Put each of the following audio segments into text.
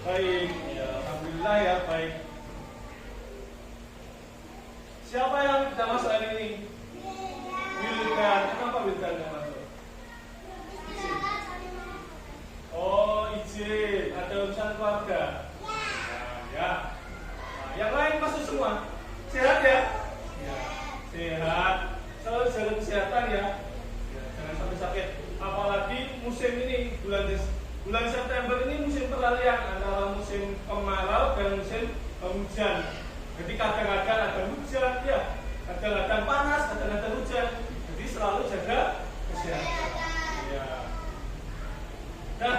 Baik, ya, alhamdulillah ya, baik. Siapa yang tidak masuk hari ini? Wildan. Kenapa Wildan tidak masuk? Izin. Oh, izin. Ada urusan keluarga. Nah, ya. Nah, yang lain masuk semua. Sehat ya? Ya. Sehat. Selalu jaga kesehatan ya. Ya, jangan sampai sakit. Apalagi musim ini bulan September ini musim peralihan antara musim kemarau dan musim hujan. Jadi kadang-kadang ada hujan ya, kadang-kadang panas, kadang-kadang hujan. Jadi selalu jaga kesehatan. Ya. Nah,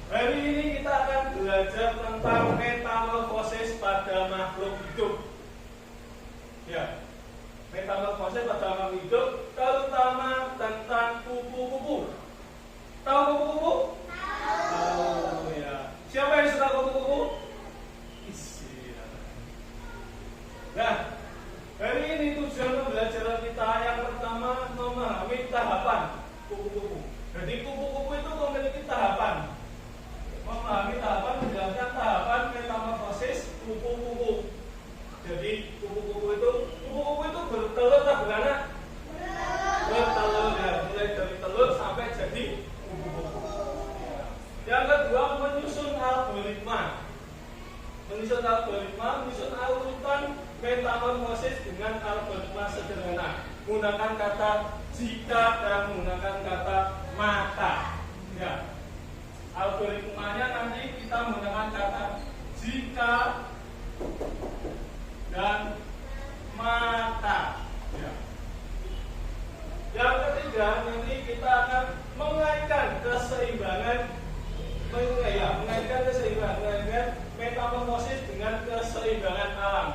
hari ini kita akan belajar tentang metamorfosis pada makhluk hidup. Ya. Metamorfosis pada makhluk hidup, terutama tentang kupu-kupu. Tahu kupu-kupu? Tahu ya. Siapa yang suka kupu-kupu? Nah, hari ini tujuan pembelajaran kita yang pertama memahami tahapan kupu-kupu. Jadi kupu-kupu itu memiliki tahapan. Memahami tahapan menjelaskan tahapan metamorfosis kupu-kupu. Jadi kupu-kupu itu bertelur atau beranak? Bertelur ya, mulai dari telur sampai jadi kupu-kupu. Yang kedua menyusun algoritma. Menyusun urutan metamorfosis dengan algoritma sederhana. Menggunakan kata jika dan menggunakan kata maka. Ya. Algoritmanya nanti kita menggunakan kata jika dan maka. Ya. Yang ketiga nanti kita akan mengaitkan keseimbangan metamorfosis dengan keseimbangan alam.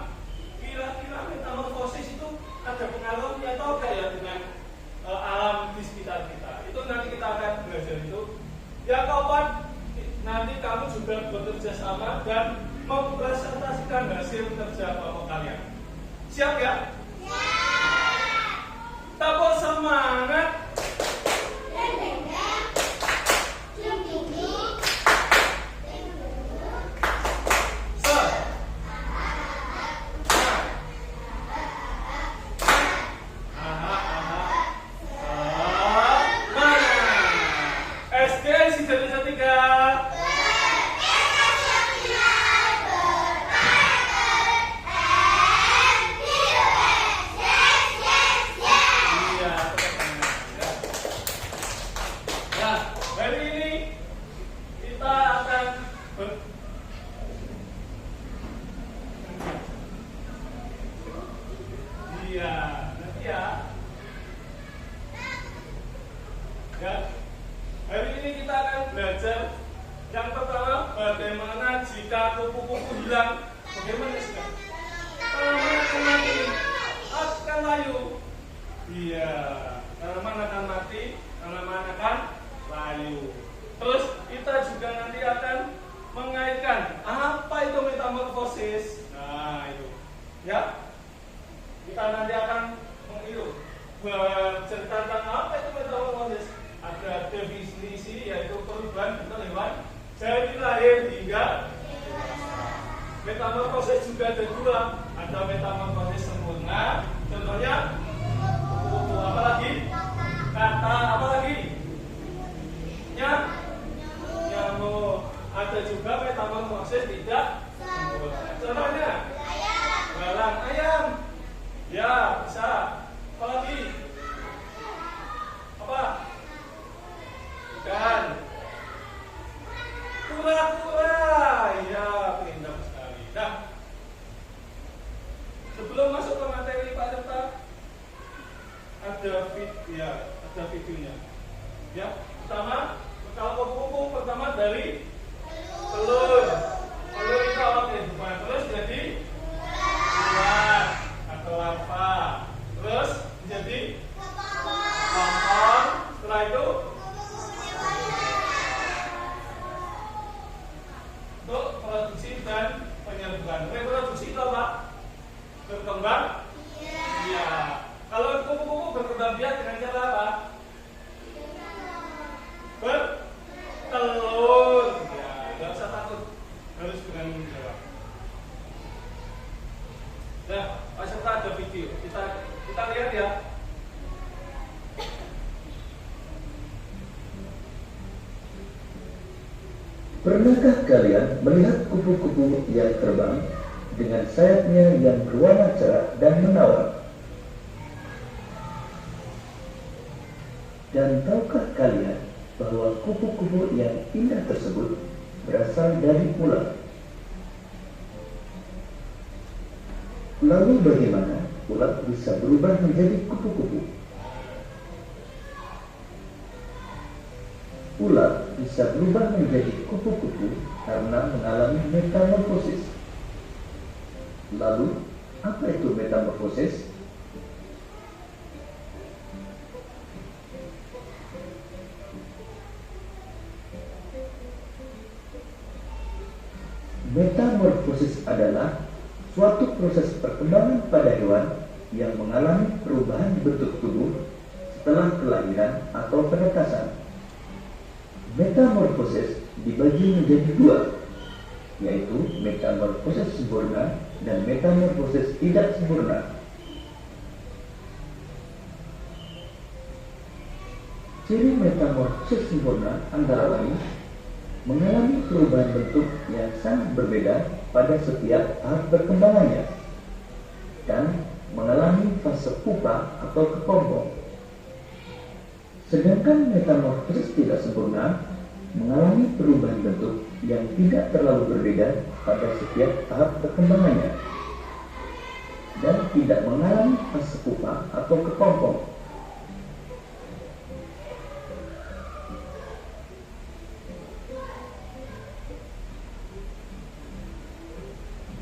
Kira-kira metamorfosis itu ada pengaruhnya atau enggak ya dengan alam di sekitar kita? Itu nanti kita akan belajar itu. Ya kawan, nanti kamu juga bekerja sama dan mempresentasikan hasil kerja kelompok kalian. Siap ya? Tepuk semangat. Metamorfosis juga ada dua, ada metamorfosis sempurna, contohnya kupu-kupu, apa lagi? Kata apa lagi? Nyamuk. Ada juga metamorfosis tidak sempurna. Contohnya belalang ayam. Ya, bisa. Apa lagi? Apa? Ikan. Kura-kura. Ya, pintar sekali. Nah, sebelum masuk ke materi Pak Tirta, ada videonya. Ya, pertama, kalau kupu-kupu pertama dari telur. Telur itu awal kehidupan. Terus jadi bulan atau apa? Terus jadi lontong. Setelah itu untuk produksi dan penyerbukan. Reproduksi itu apa? Berkembang? Iya. Kalau kupu-kupu berkembang biak dengan cara apa? Bertelur. Pernahkah kalian melihat kupu-kupu yang terbang dengan sayapnya yang berwarna cerah dan menawan? Dan tahukah kalian bahwa kupu-kupu yang indah tersebut berasal dari ular? Lalu bagaimana ular bisa berubah menjadi kupu-kupu? Ular bisa berubah menjadi kupu-kupu karena mengalami metamorfosis. Lalu, apa itu metamorfosis? Metamorfosis adalah suatu proses perkembangan pada hewan yang mengalami perubahan bentuk tubuh setelah kelahiran atau penetasan. Metamorfosis dibagi menjadi dua, yaitu metamorfosis sempurna dan metamorfosis tidak sempurna. Ciri metamorfosis sempurna antara lain mengalami perubahan bentuk yang sangat berbeda pada setiap tahap perkembangannya dan mengalami fase pupa atau kepompong. Sedangkan metamorfosis tidak sempurna mengalami perubahan bentuk yang tidak terlalu berbeda pada setiap tahap perkembangannya dan tidak mengalami fase pupa atau kepompong.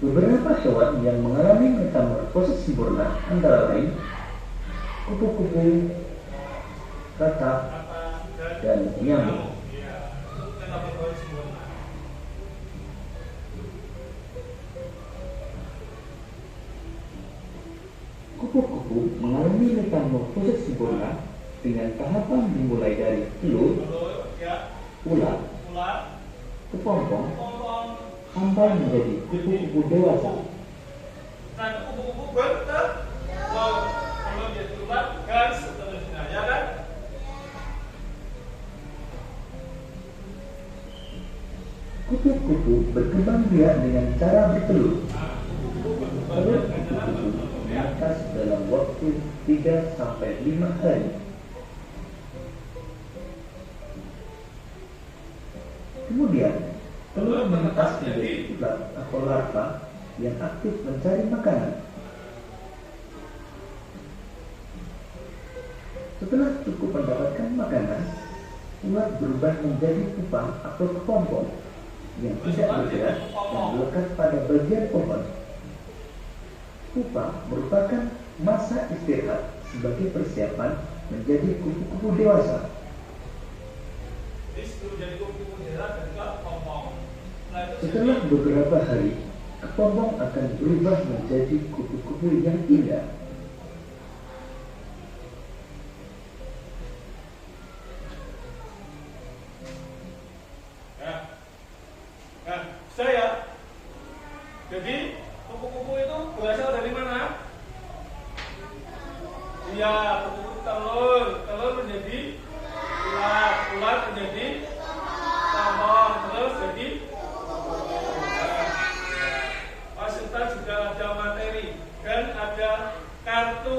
Beberapa hewan yang mengalami metamorfosis sempurna antara lain kupu-kupu, katak, dan nyamuk. Kupu-kupu mengalami metamorfosis sempurna dengan tahapan dimulai dari telur, ulat, kepompong, sampai menjadi kupu-kupu dewasa. Nah, kupu-kupu belum jadi ulat dan seterusnya, ya kan? Kupu-kupu berkembang biak dengan cara bertelur. Telur kupu-kupu menetas dalam waktu 3-5 hari. Kemudian, telur menetas menjadi ulat atau larva yang aktif mencari makanan. Setelah cukup mendapatkan makanan, ulat berubah menjadi pupa atau kepompong yang tidak bergerak dan melekat pada bagian pohon. Pupa merupakan masa istirahat sebagai persiapan menjadi kupu-kupu dewasa. Setelah beberapa hari, kepompong akan berubah menjadi kupu-kupu yang indah. Jadi kupu-kupu itu berasal dari mana? Iya, kupu-kupu telur menjadi ulat menjadi kepompong, terus jadi peserta juga ada materi dan ada kartu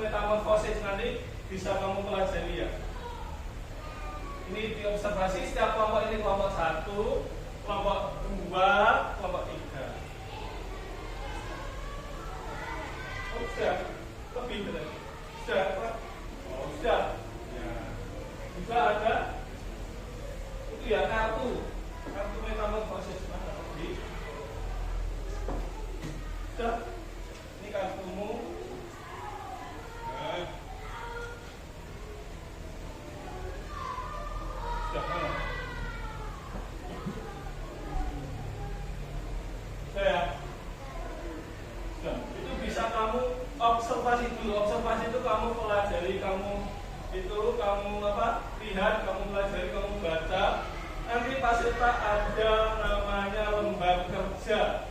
metamorfosis, nanti bisa kamu pelajari ya. Ini diobservasi setiap kelompok, ini kelompok 1, kelompok 2, kelompok 3. Oh, sudah lebih tadi. Sudah apa? Oh, sudah. Ya. Juga ada itu ya kartu metamorfosis. Mana tadi? Sudah. Ini kartumu. Nah. Sudah mana? Itu bisa kamu observasi dulu. Observasi itu kamu pelajari, kamu lihat, kamu pelajari, kamu baca. Nanti peserta ada namanya lembar kerja.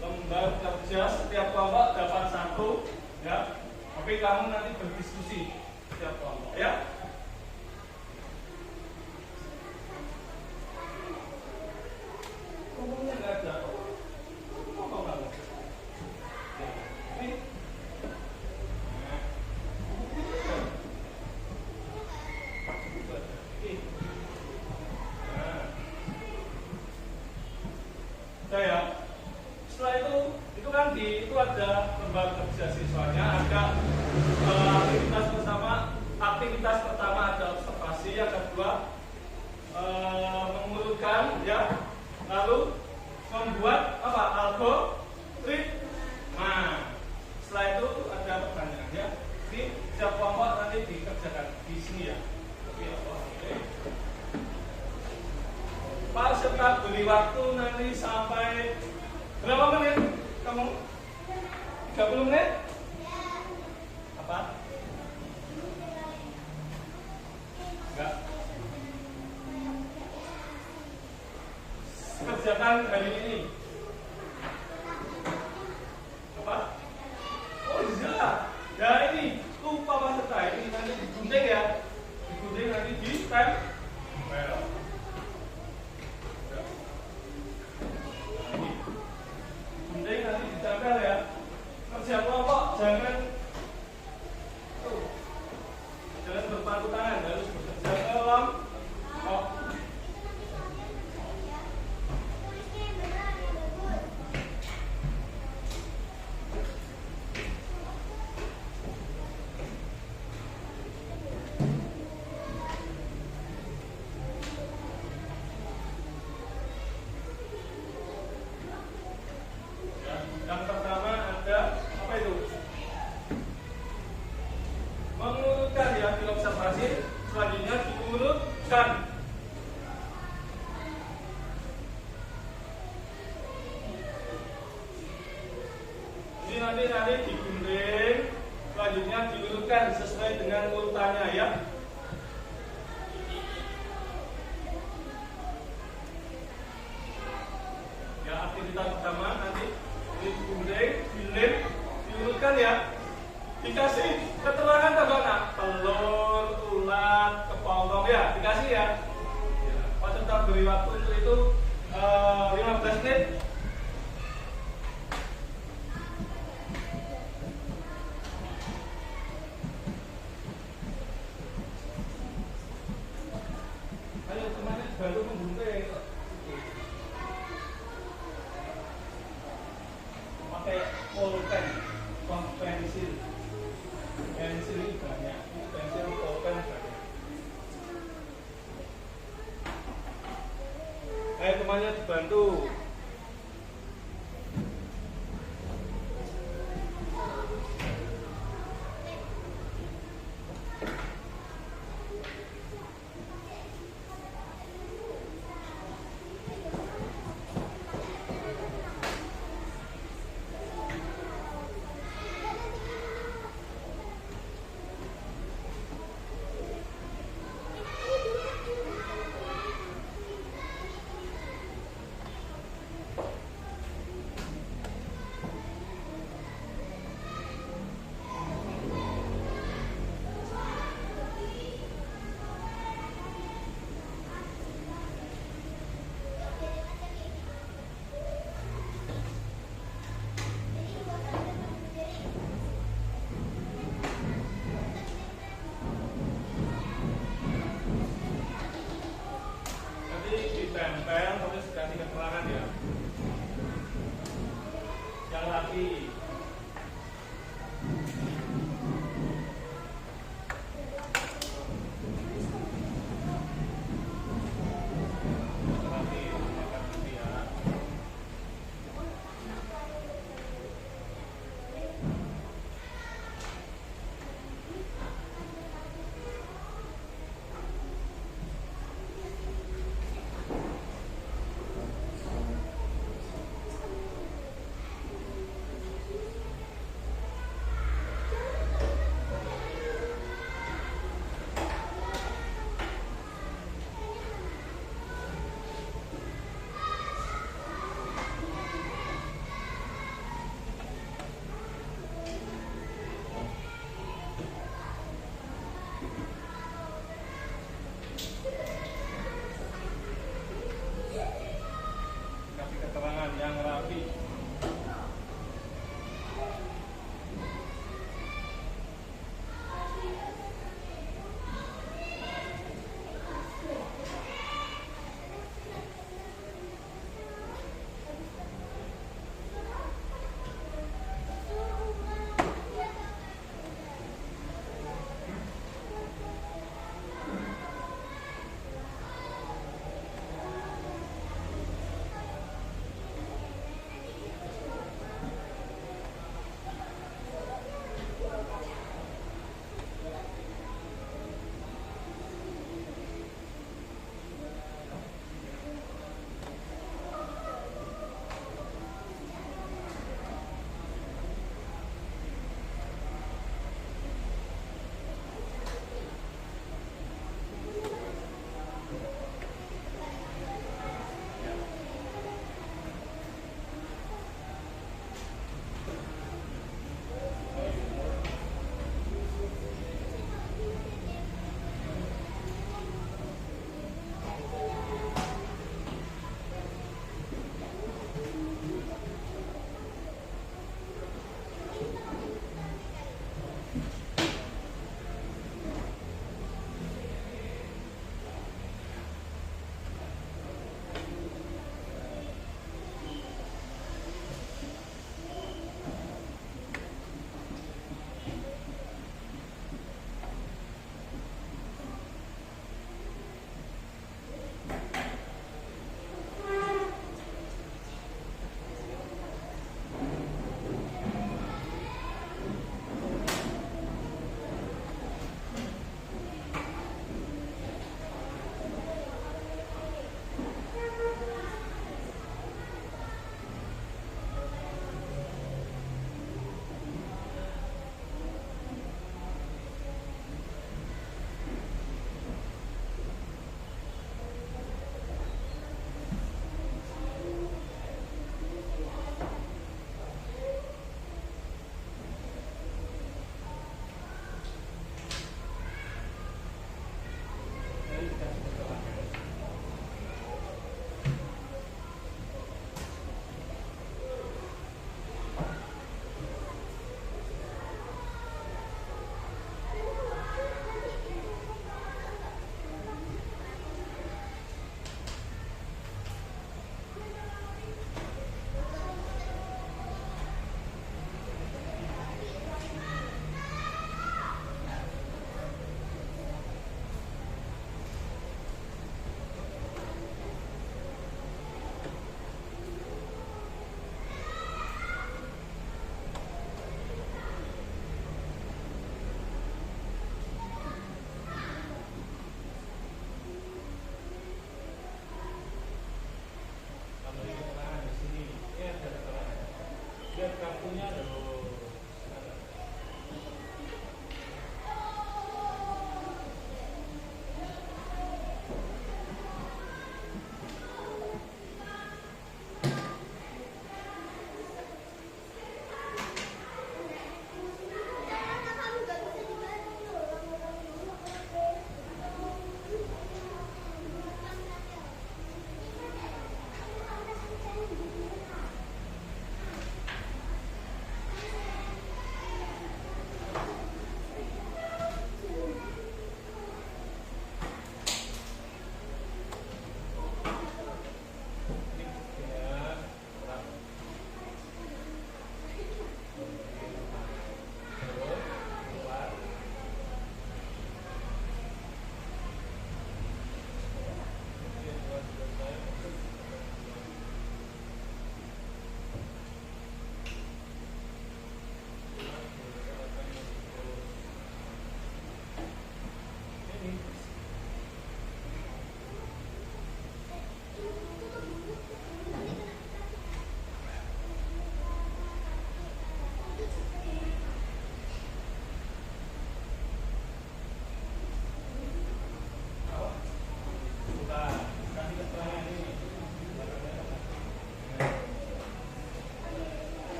Lembar kerja setiap kelompok dapat 1, ya. Tapi kamu nanti berdiskusi setiap kelompok, ya. lalu membuat apa? Algoritma. Setelah itu ada pertanyaan ya. Ini setiap kelompok nanti dikerjakan di sini ya. Oke, oke. Pak serta beri waktu nanti sampai berapa menit? Kamu 30 menit? Apa? Enggak. Kerjakan hari ini. Apa? Oh iya. Ya ini lupa peserta ini nanti digunting ya. Digunting nanti di tempel. Gunting nanti ditempel ya. Kerja kelompok jangan berpangku tangan, harus bekerja kelompok. Yang pertama ada apa itu? Mengurutkan ya, diobservasi. Selanjutnya diurutkan. Ini nanti digunting. Selanjutnya diurutkan sesuai dengan urutannya ya. Ya, aktivitas pertama nanti digunting, dilem, diurutkan ya. Dikasih keterangan bagaimana? Telur, ulat, kepompong ya, dikasih ya. Peserta beri waktu untuk itu 15 menit. Ayo temannya bantu menggunting. Pakai pulpen, pensil. Pensil ini banyak, pensil pulpen banyak. Ayo temannya dibantu.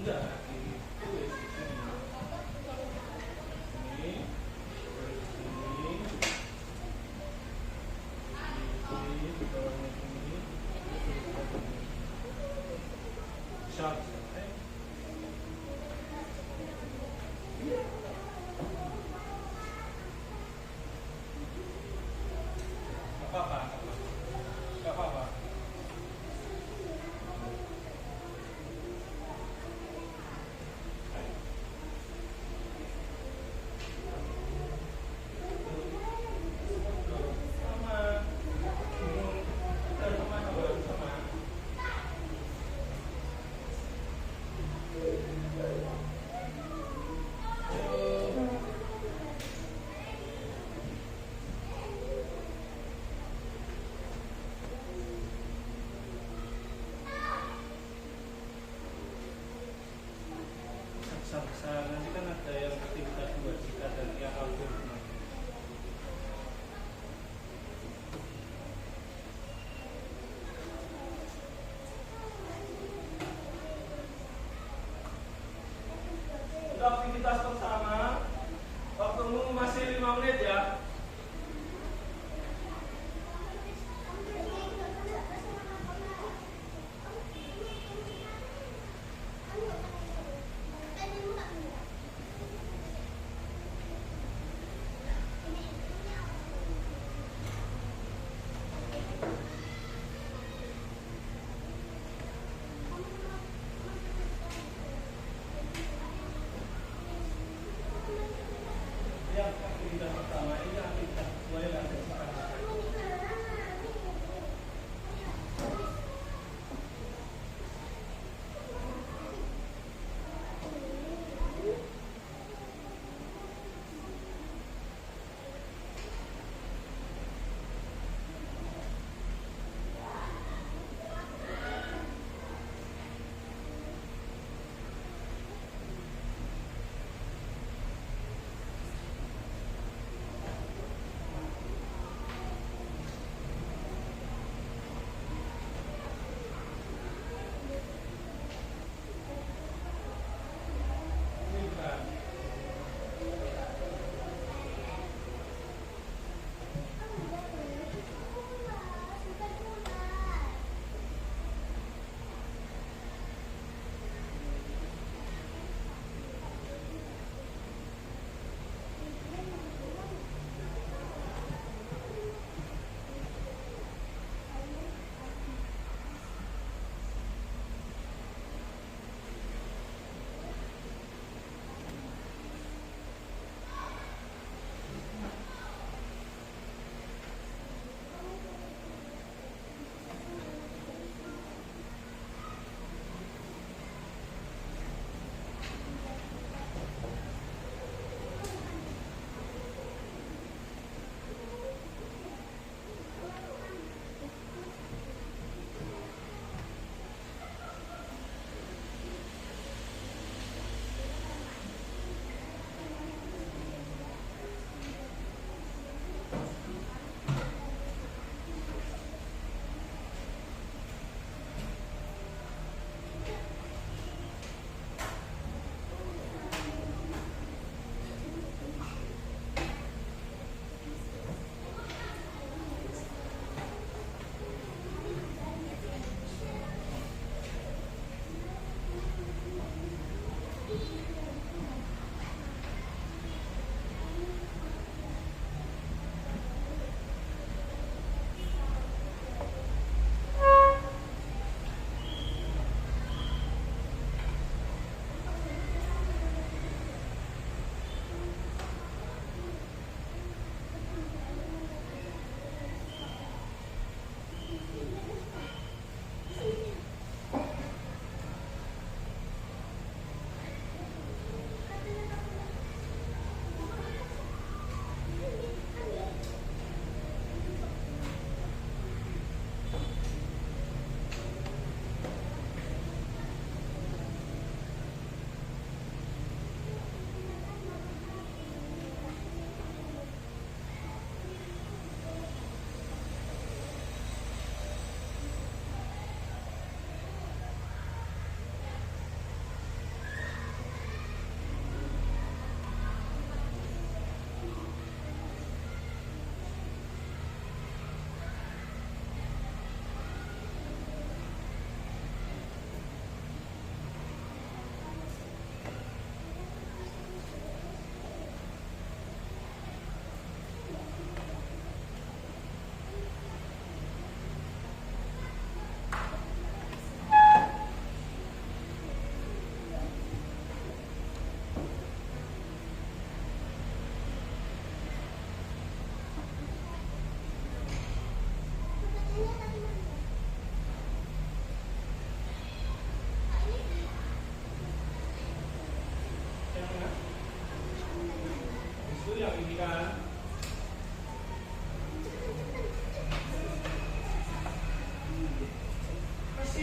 Enggak, ditulis di sini. Ini, ini, ini, di bawahnya ini, sharp, apa-apa, nggak apa-apa. Nanti kan ada yang aktivitas 2 jika dan yang algoritma. Untuk aktivitas pertama, waktumu masih 5 menit ya. Yang aktivitas pertama ini aktivitas kedua yang ada sekarang.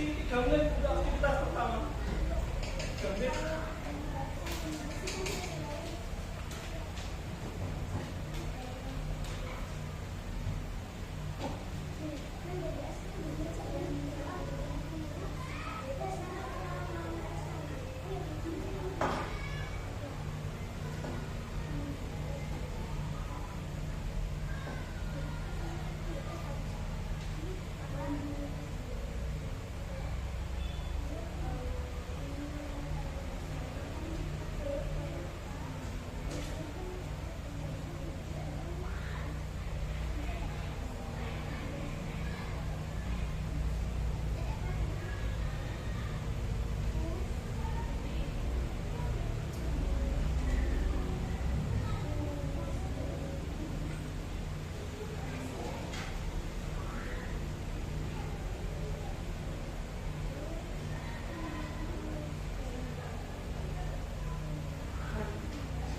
3 menit untuk aktivitas pertama. 3 menit.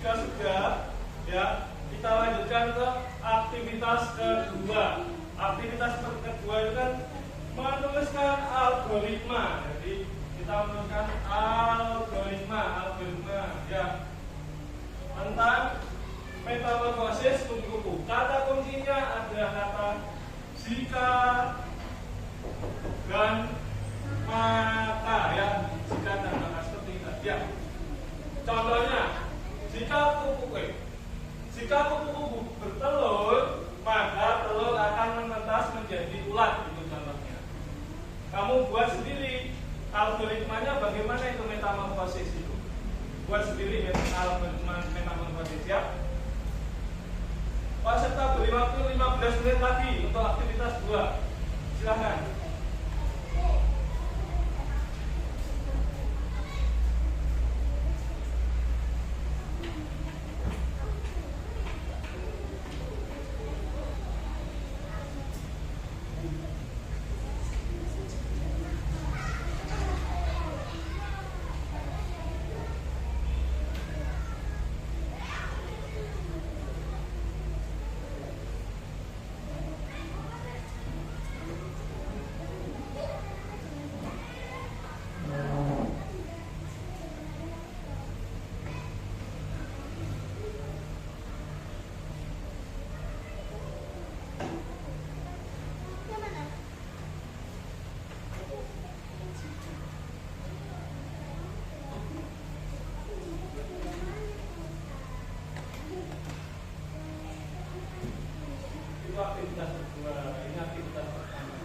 Jika sudah, ya, kita lanjutkan ke aktivitas kedua. Aktivitas kedua itu kan menuliskan algoritma. Jadi kita menuliskan algoritma ya tentang metamorfosis kupu-kupu. Kata kuncinya adalah kata jika dan maka, ya, jika dan maka seperti itu. Ya. Contohnya, jika kupu-kupu bertelur, maka telur akan menetas menjadi ulat. Itu contohnya. Kamu buat sendiri algoritmanya bagaimana itu metamorfosis itu. Buat sendiri algoritma metamorfosis, ya. Peserta beri waktu 15 menit lagi untuk aktivitas 2. Silahkan. Itu aktivitas kedua, ini aktivitas pertama.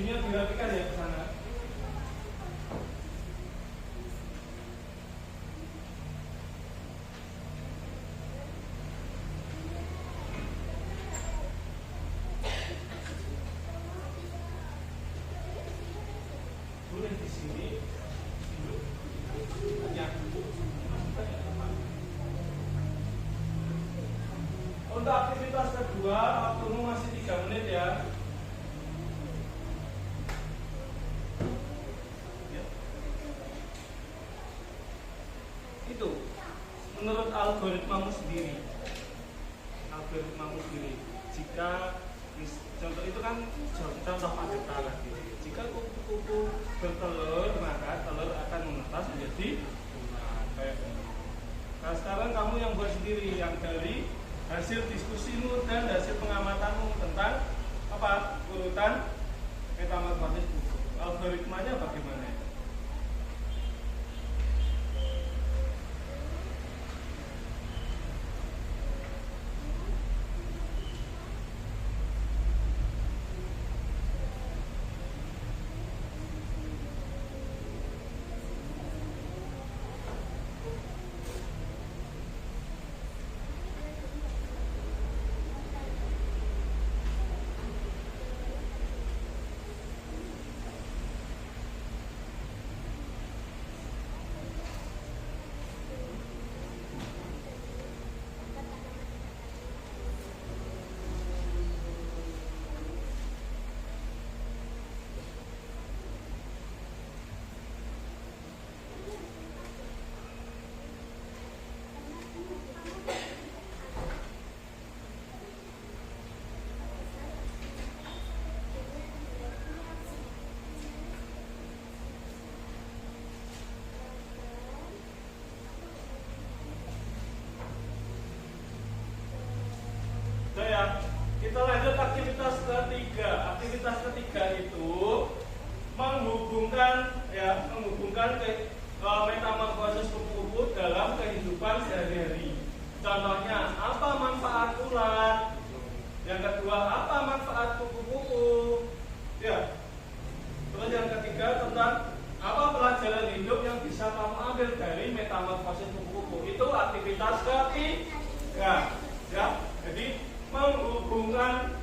bunyinya dirapikan ya ke sana. Boleh di sini. Ya. Untuk aktivitas kedua, waktumu masih 3 menit ya. Itu menurut algoritmamu sendiri. Jika contoh itu kan contoh paketan lagi. Jika kupu-kupu bertelur, maka telur akan menetas menjadi ular. Kayak gitu. Nah sekarang kamu yang buat sendiri, yang dari hasil diskusimu dan hasil pengamatanmu tentang apa urutan metamorfosis kupu. Algoritmanya bagaimana? Ya, kita lanjut aktivitas ketiga. Aktivitas ketiga itu menghubungkan metamorfosis kupu-kupu dalam kehidupan sehari-hari. Contohnya, apa manfaat ular? Yang kedua, apa manfaat kupu-kupu? Ya. Terus yang ketiga tentang apa pelajaran hidup yang bisa kamu ambil dari metamorfosis kupu-kupu. Itu aktivitas ketiga. Ya, jadi menghubungkan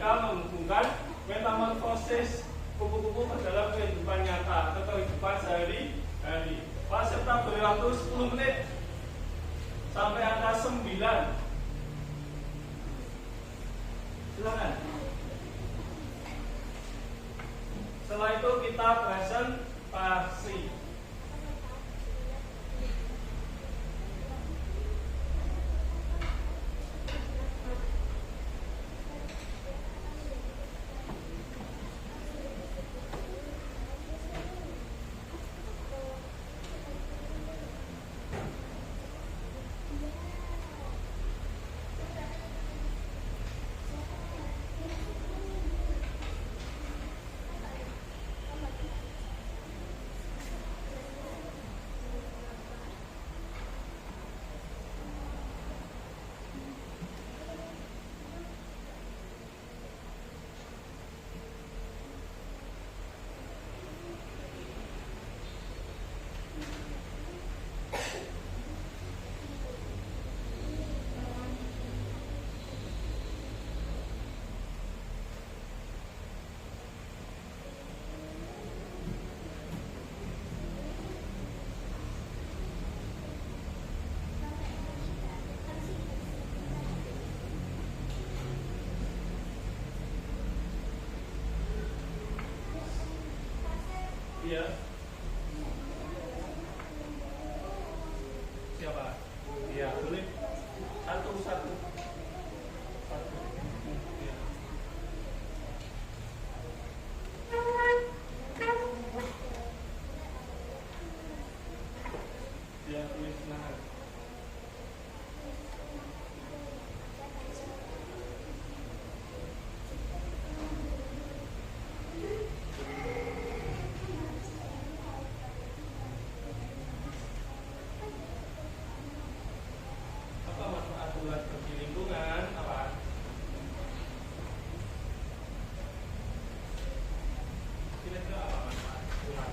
menghubungkan metamorfosis kupu-kupu ke dalam kehidupan nyata atau kehidupan sehari-hari. Peserta beri waktu 10 menit sampai angka 9. Silakan. Setelah itu kita presentasi. Iya. Siapa? Iya, boleh. Satu. Iya. Iya, tulis nah. Apa manfaat bulan bagi lingkungan? Apa? Kira-kira apa manfaat bulan?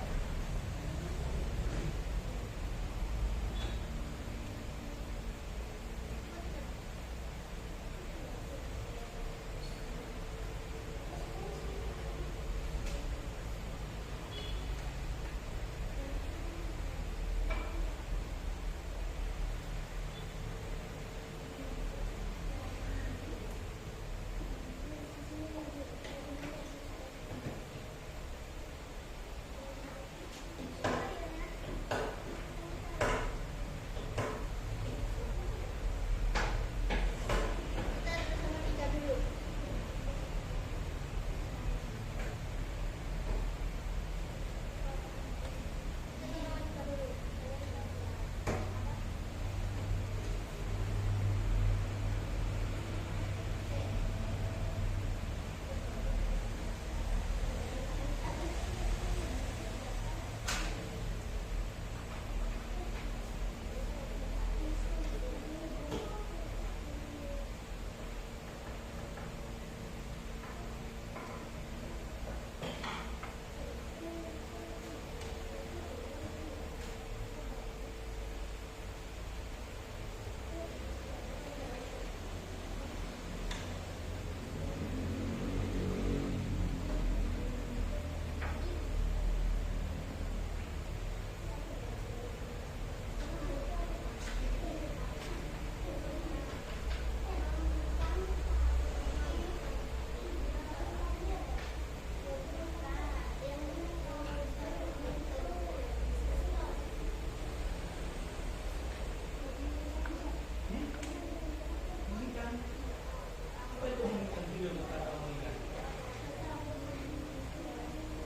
Apa itu mengikat juga kata mengikat?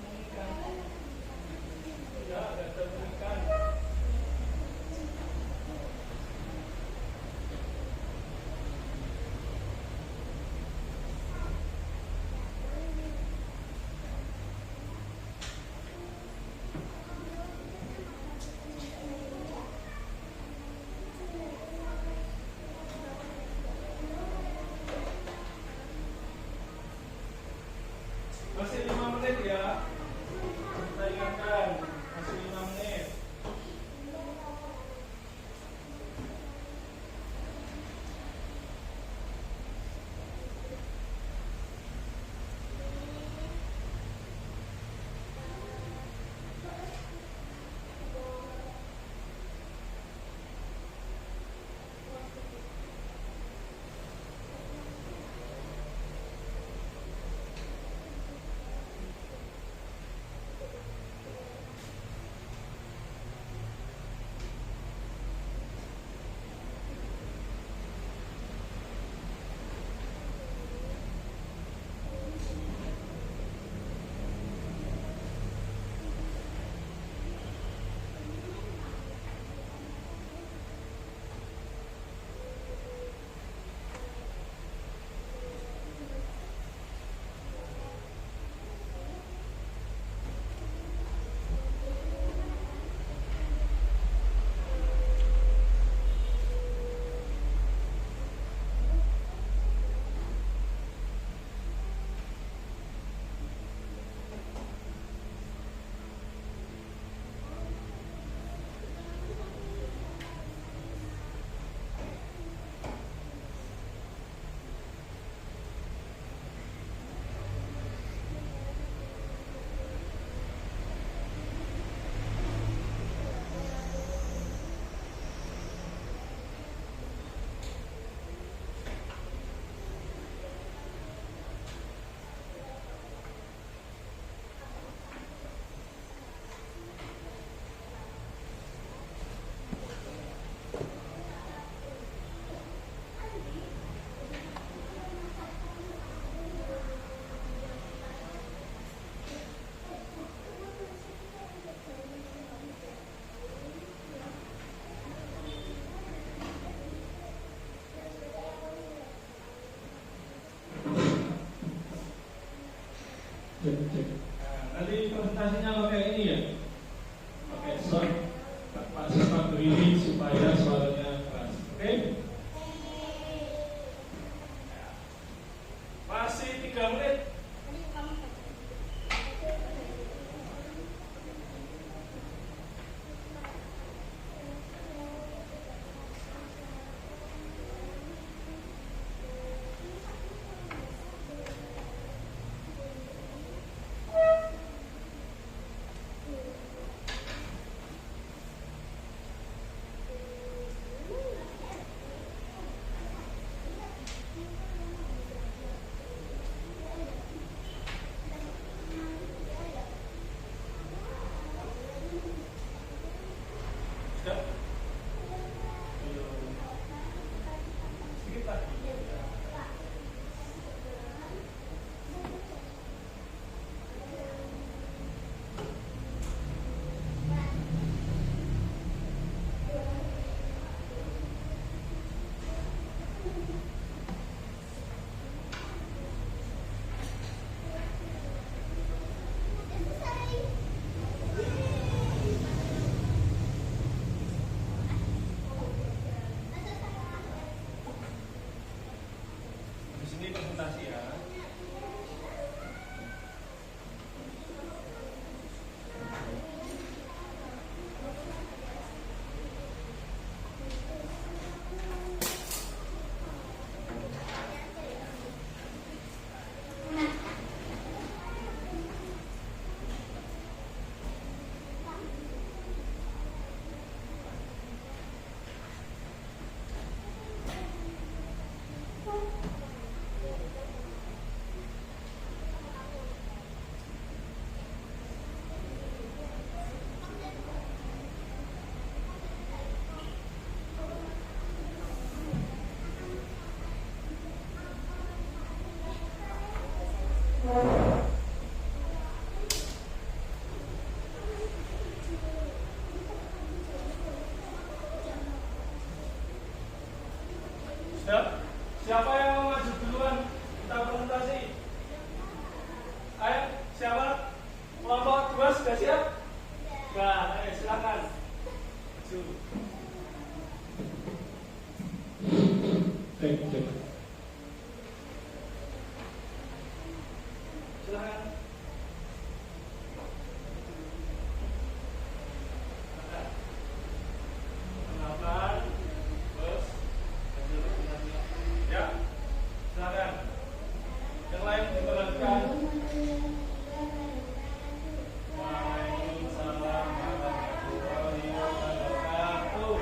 Mengikat. Tidak ada mengikat. Masih 5 menit ya. Kita ingatkan, masih 5 menit. Nah, nanti presentasinya pakai ini ya, pakai sound. Pak Siswa berdiri supaya suaranya keras. Oke? Masih 3 menit. Sudah? Sedikit lagi. Di sini presentasi ya. Sudah? Siapa yang mau maju duluan? Kita presentasi. Ayo, siapa? Kelompok 2 sudah siap? Nah, ayo silakan. Maju. Silakan. Kenalkan, bos. Ya, silakan. Yang lain diperhatikan. Waalaikumsalam warahmatullahi wabarakatuh.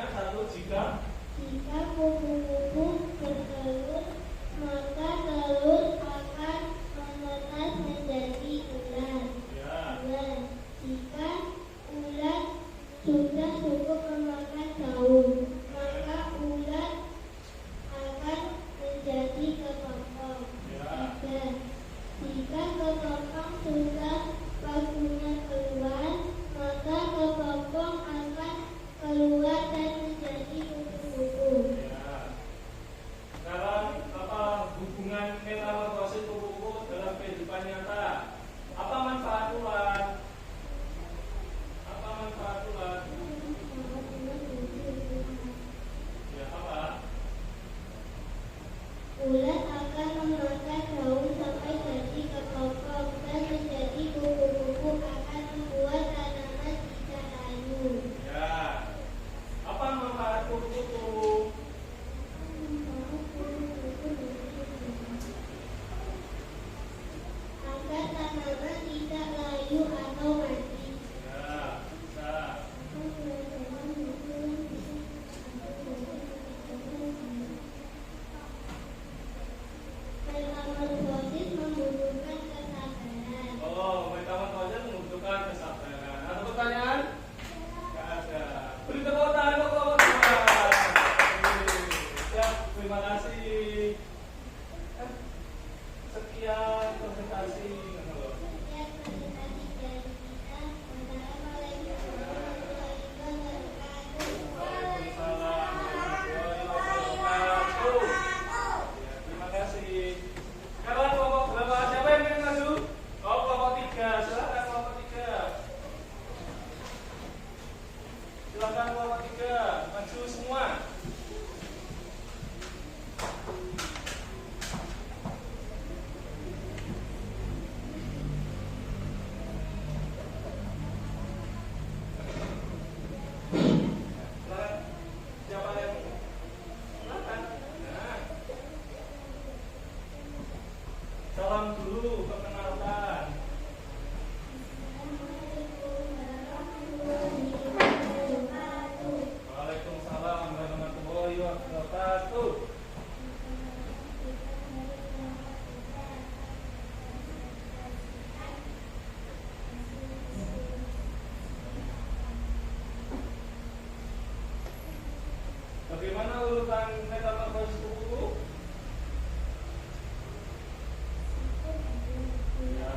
Satu, jika kupu-kupu bertelur, maka telur akan menetas menjadi ulat. ya. Dua, jika ulat sudah cukup memakan daun, maka ulat akan menjadi kepompong. Ya. Tiga, jika kepompong sudah waktunya keluar, maka kepompong akan keluar dan menjadi kupu-kupu. Ya. Sekarang apa hubungan metamorfosis kupu-kupu dalam kehidupan nyata? Apa manfaat ulat? Apa manfaat ulat? Ya, apa? Ulat akan memakan daun sampai jadi kepompong dan menjadi kupu-kupu akan membuat tanaman tidak layu. Ya. Apa manfaat kupu-kupu? Agar tanaman tidak layu atau mati. Ya, bisa. Metamorfosis membutuhkan kesabaran. Oh, metamorfosis membutuhkan kesabaran. Ada pertanyaan? Nggak ada. Beri tepuk tangan untuk kawan-kawan. Siap, terima kasih. Sekian presentasi. Sekian presentasi dari kita. Wassalamualaikum warahmatullahi wabarakatuh. Waalaikumsalam warahmatullahi wabarakatuh. Ya, terima kasih. Sekarang kelompok berapa? Siapa yang ingin maju? Oh, kelompok 3. Silakan kelompok 3. Silakan kelompok 3. Maju semua. Silakan. Siapa yang silakan. Nah. Salam dulu, perkenalkan. Waalaikumsalam warahmatullahi wabarakatuh. Bagaimana urutan metamorfosis kupu-kupu? Ya.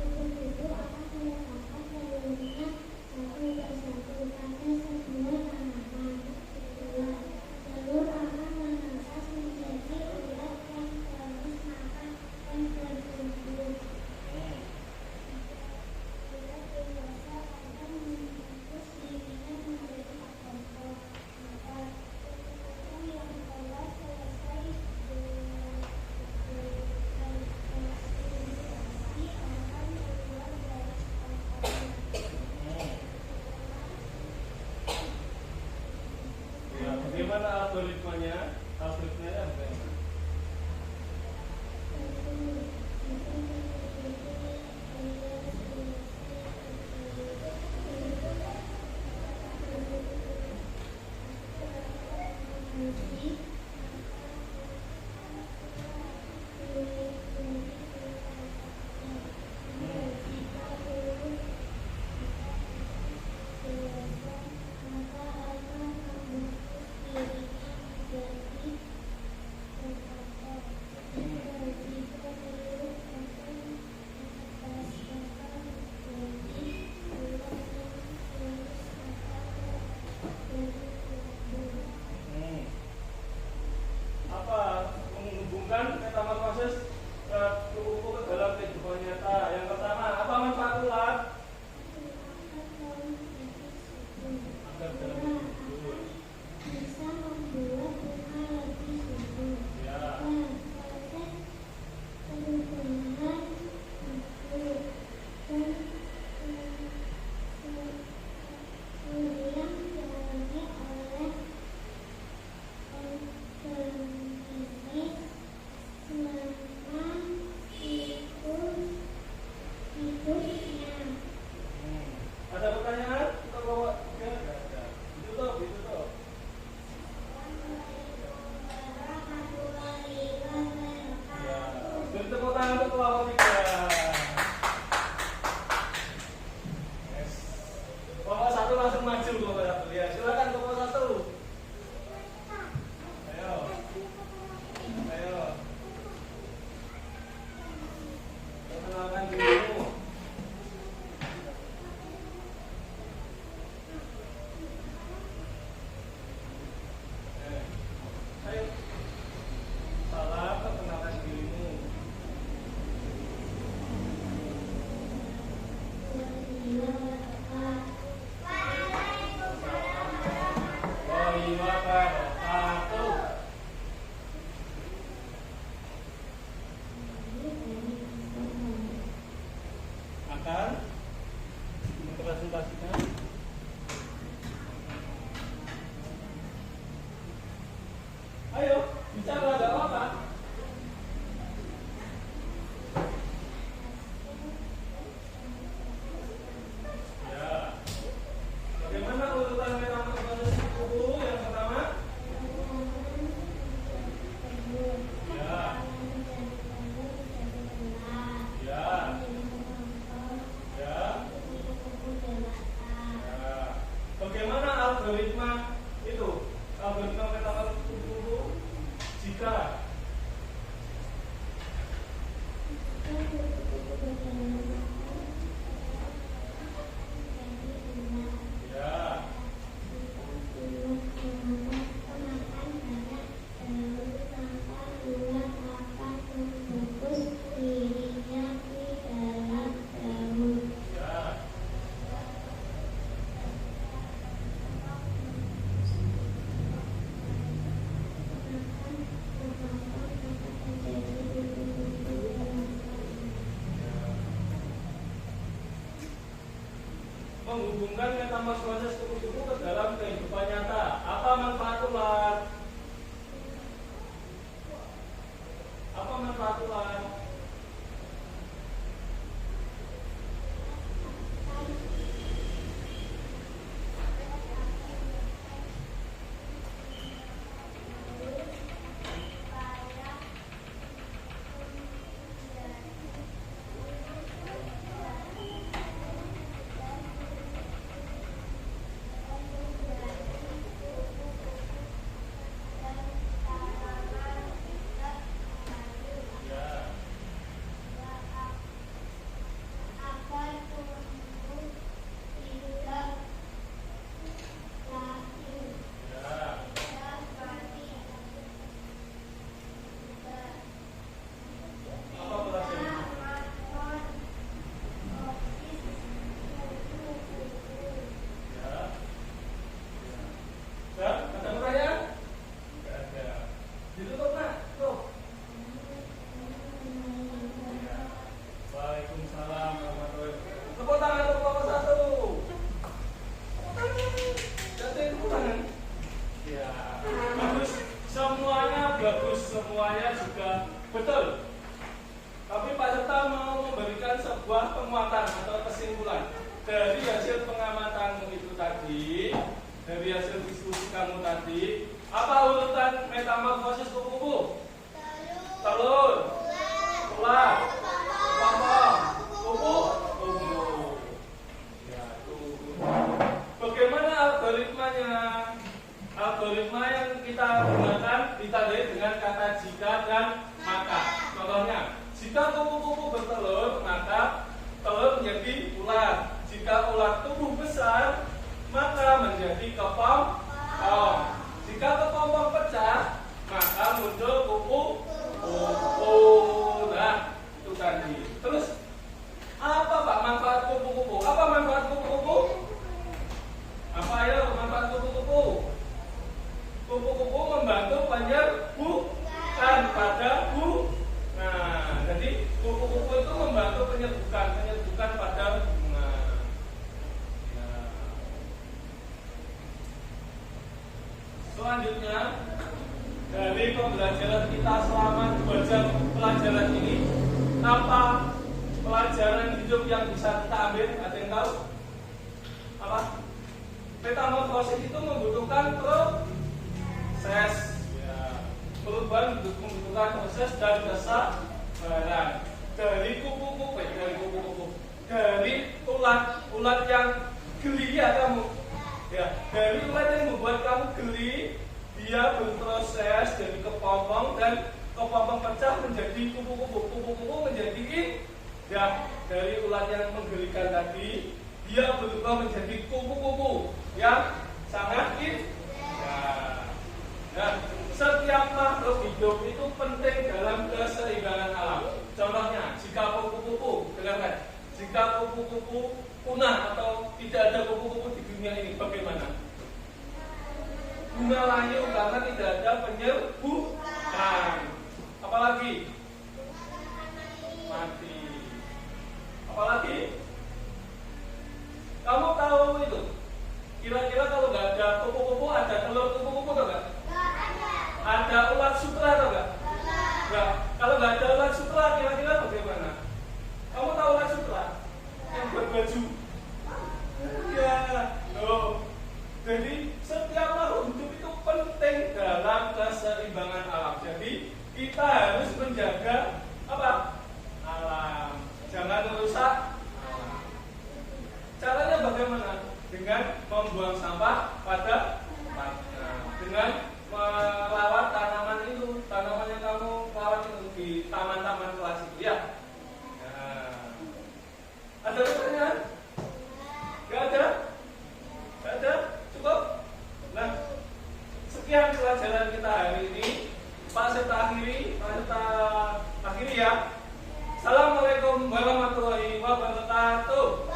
Kupu-kupu akan meletakkan telurnya satu persatu pada sebuah tanaman. Dua, telur akan menetas menjadi ulat yang terus makan dan bertumbuh. Ulat dewasa akan membungkus dirinya menjadi kepompong. Empat, kupu-kupu yang telah selesai beradaptasi akan keluar dari kepompongnya. Ya, bagaimana algoritmanya? Algoritmanya bagaimana? menghubungkan metamorfosis kupu-kupu ke dalam kehidupan nyata. Apa manfaat ular? Apa manfaat ular? Semuanya juga betul. Tapi Pak Serta mau memberikan sebuah penguatan atau kesimpulan dari hasil pengamatanmu itu tadi, dari hasil diskusi kamu tadi. Apa urutan metamorfosis kupu-kupu? Telur, ular, kepompong, kupu-kupu. Ya, itu. Bagaimana algoritmanya? Algoritma yang kita gunakan ditandai dengan kata jika dan maka. Contohnya, jika kupu-kupu bertelur, maka telur menjadi ular. Jika ular tumbuh besar, maka menjadi kepompong. Jika kepompong pecah, maka muncul kupu-kupu. Nah, itu tadi. Terus, apa Pak manfaat kupu-kupu? Apa manfaat kupu-kupu? Apa ya manfaat kupu-kupu? Kupu-kupu membantu penyerbukan pada bunga. Nah, jadi kupu-kupu itu membantu penyerbukan pada bunga. Ya. Selanjutnya, dari pembelajaran kita selama 2 jam pelajaran ini, apa pelajaran hidup yang bisa kita ambil? Ada yang tahu? Apa? Metamorfosis itu membutuhkan proses, ya. Perubahan membutuhkan proses dan kesabaran. Dari kupu-kupu, dari ulat yang geli ya kamu, ya, dari ulat yang membuat kamu geli, dia berproses dari kepompong dan kepompong pecah menjadi kupu-kupu menjadi ya, dari ulat yang menggelikan tadi, dia berubah menjadi kupu-kupu yang sangat indah. Dan setiap makhluk hidup itu penting dalam keseimbangan alam. Contohnya, jika kupu-kupu, dengarkan, jika kupu-kupu punah atau tidak ada kupu-kupu di dunia ini, bagaimana? Bunga layu karena tidak ada penyerbukan. Apalagi? Mati. Apalagi? Kamu tahu itu? Kira-kira kalau nggak ada kupu-kupu, ada telur kupu-kupu atau nggak? Ada ulat sutra atau nggak? Nggak. Kalau nggak ada ulat sutra, kira-kira bagaimana? Kamu tahu ulat sutra? Yang buat baju? Ya, loh. Jadi setiap makhluk hidup itu penting dalam keseimbangan alam. Jadi kita harus menjaga apa? Alam. Jangan merusak alam. Caranya bagaimana? Dengan membuang sampah pada tempatnya. Dengan merawat tanaman itu, tanaman yang kamu rawat itu di taman-taman kelas itu ya. Nah, ada pertanyaan? Gak ada? Gak ada? Cukup? Nah, sekian pelajaran kita hari ini. Pak Serta akhiri ya. Assalamualaikum warahmatullahi wabarakatuh.